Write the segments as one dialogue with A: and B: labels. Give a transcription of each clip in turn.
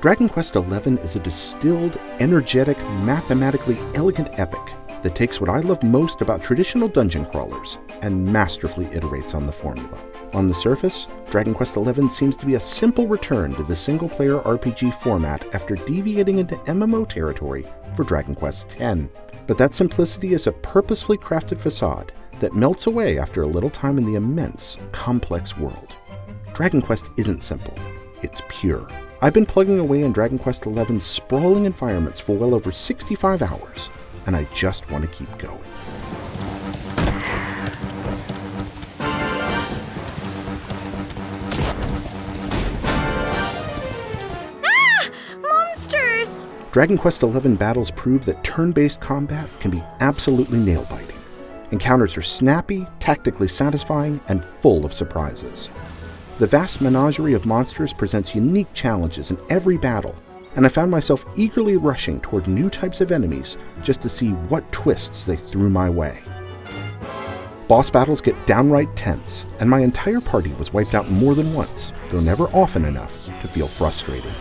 A: Dragon Quest XI is a distilled, energetic, mathematically elegant epic that takes what I love most about traditional dungeon crawlers and masterfully iterates on the formula. On the surface, Dragon Quest XI seems to be a simple return to the single-player RPG format after deviating into MMO territory for Dragon Quest X. But that simplicity is a purposefully crafted facade that melts away after a little time in the immense, complex world. Dragon Quest isn't simple, it's pure. I've been plugging away in Dragon Quest XI's sprawling environments for well over 65 hours, and I just want to keep going.
B: Monsters!
A: Dragon Quest XI battles prove that turn-based combat can be absolutely nail-biting. Encounters are snappy, tactically satisfying, and full of surprises. The vast menagerie of monsters presents unique challenges in every battle, and I found myself eagerly rushing toward new types of enemies just to see what twists they threw my way. Boss battles get downright tense, and my entire party was wiped out more than once, though never often enough to feel frustrating.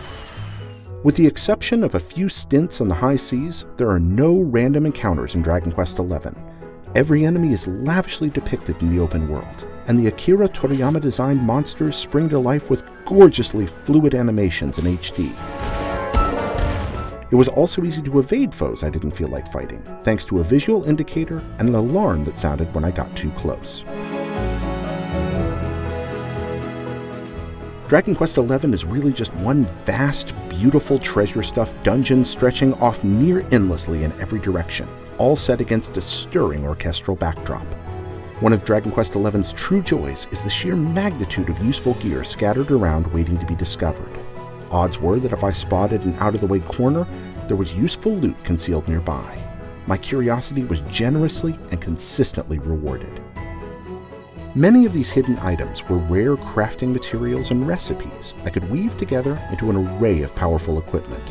A: With the exception of a few stints on the high seas, there are no random encounters in Dragon Quest XI. Every enemy is lavishly depicted in the open world, and the Akira Toriyama-designed monsters spring to life with gorgeously fluid animations in HD. It was also easy to evade foes I didn't feel like fighting, thanks to a visual indicator and an alarm that sounded when I got too close. Dragon Quest XI is really just one vast, beautiful treasure-stuffed dungeon stretching off near endlessly in every direction, all set against a stirring orchestral backdrop. One of Dragon Quest XI's true joys is the sheer magnitude of useful gear scattered around waiting to be discovered. Odds were that if I spotted an out-of-the-way corner, there was useful loot concealed nearby. My curiosity was generously and consistently rewarded. Many of these hidden items were rare crafting materials and recipes I could weave together into an array of powerful equipment.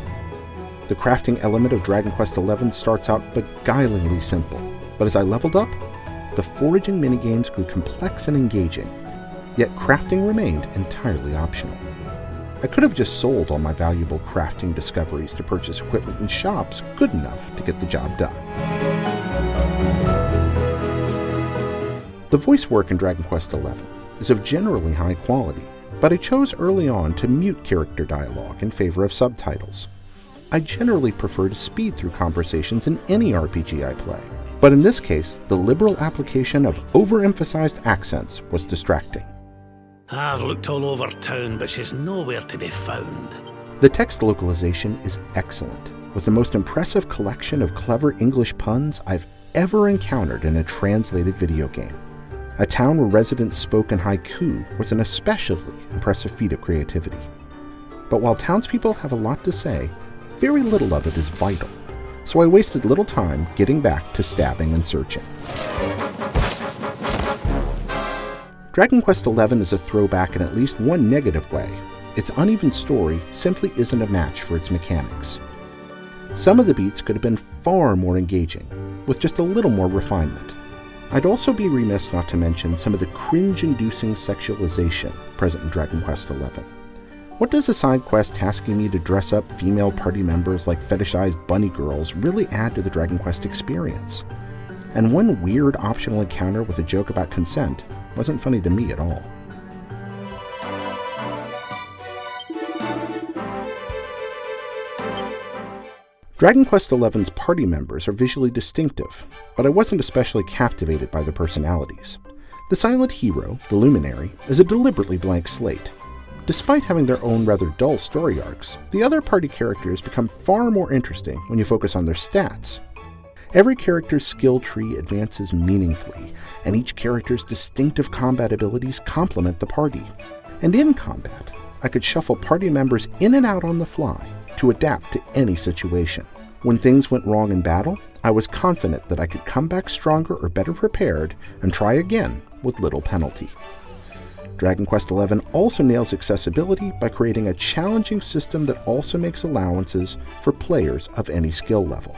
A: The crafting element of Dragon Quest XI starts out beguilingly simple, but as I leveled up, the foraging minigames grew complex and engaging, yet crafting remained entirely optional. I could have just sold all my valuable crafting discoveries to purchase equipment in shops good enough to get the job done. The voice work in Dragon Quest XI is of generally high quality, but I chose early on to mute character dialogue in favor of subtitles. I generally prefer to speed through conversations in any RPG I play, but in this case, the liberal application of overemphasized accents was distracting.
C: I've looked all over town, but she's nowhere to be found.
A: The text localization is excellent, with the most impressive collection of clever English puns I've ever encountered in a translated video game. A town where residents spoke in haiku was an especially impressive feat of creativity. But while townspeople have a lot to say, very little of it is vital, so I wasted little time getting back to stabbing and searching. Dragon Quest XI is a throwback in at least one negative way. Its uneven story simply isn't a match for its mechanics. Some of the beats could have been far more engaging, with just a little more refinement. I'd also be remiss not to mention some of the cringe-inducing sexualization present in Dragon Quest XI. What does a side quest tasking me to dress up female party members like fetishized bunny girls really add to the Dragon Quest experience? And one weird optional encounter with a joke about consent wasn't funny to me at all. Dragon Quest XI's party members are visually distinctive, but I wasn't especially captivated by their personalities. The silent hero, the Luminary, is a deliberately blank slate. Despite having their own rather dull story arcs, the other party characters become far more interesting when you focus on their stats. Every character's skill tree advances meaningfully, and each character's distinctive combat abilities complement the party. And in combat, I could shuffle party members in and out on the fly to adapt to any situation. When things went wrong in battle, I was confident that I could come back stronger or better prepared and try again with little penalty. Dragon Quest XI also nails accessibility by creating a challenging system that also makes allowances for players of any skill level.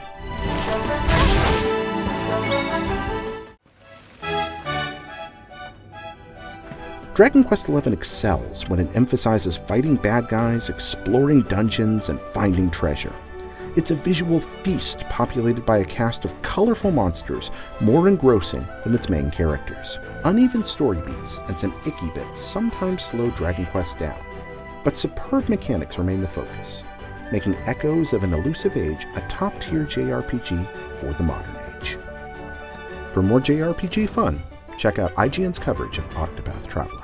A: Dragon Quest XI excels when it emphasizes fighting bad guys, exploring dungeons, and finding treasure. It's a visual feast populated by a cast of colorful monsters more engrossing than its main characters. Uneven story beats and some icky bits sometimes slow Dragon Quest down, but superb mechanics remain the focus, making Echoes of an Elusive Age a top-tier JRPG for the modern age. For more JRPG fun, check out IGN's coverage of Octopath Traveler.